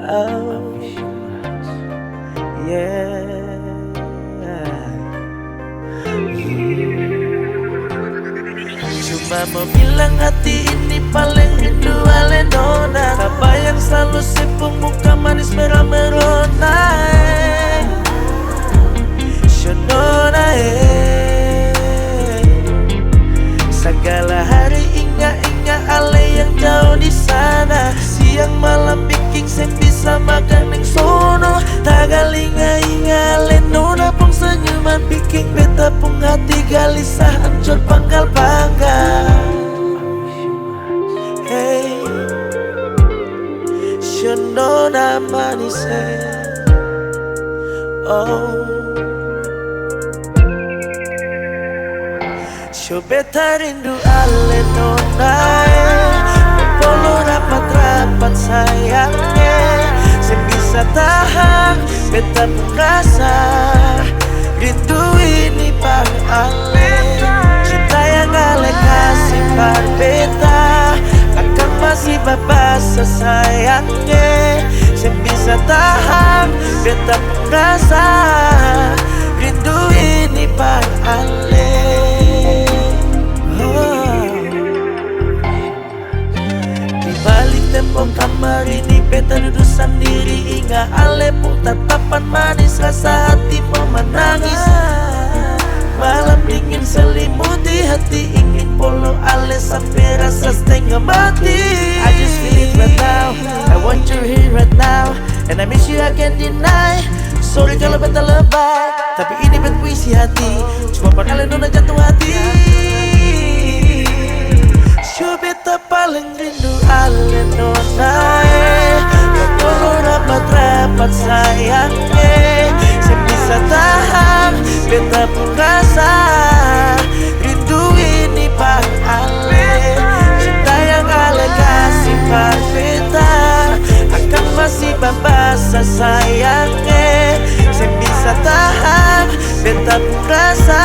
Oh, yeah. Cuma mau bilang hati ini paling rindu Alenona. Apa yang selalu sibuk muka manis merah merona. Shonona segala hari ingat-ingat ale yang jauh di sana. Siang malam bikin sen bisa makan yang sono. Tagalinga-inga lenona pun senyuman bikin beta pun hati gelisah hancur pangkal-pangkal. Hey, Shonona manis. Oh, Syo beta rindu Alenona. Polo rapat-rapat sayangnya. Saya bisa tahan, beta pun rasa rindu ini par Ale. Cinta yang Ale kasih par beta akan masih babasa sayangnya. Saya bisa tahan, beta pun rasa rindu ini par Ale. Balik tembok kamar ini beta duduk sendiri. Ingat ale pun tatapan manis, rasa hati mau menangis. Malam dingin selimuti hati, ingin polo ale sampai rasa setengah mati. I just feel it right now, I want you here right now, and I miss you I can't deny. Sorry kalau beta lebay, tapi ini beta puisi hati. Cuma par Alenona jatuh hati. Syo beta paling rindu Alenona. Polo rapat-rapat sayangnya. Saya bisa tahan, beta pun rasa rindu ini par Ale. Cinta yang Ale kasih par beta akan masih babasa sayangnya. Saya bisa tahan, beta pun rasa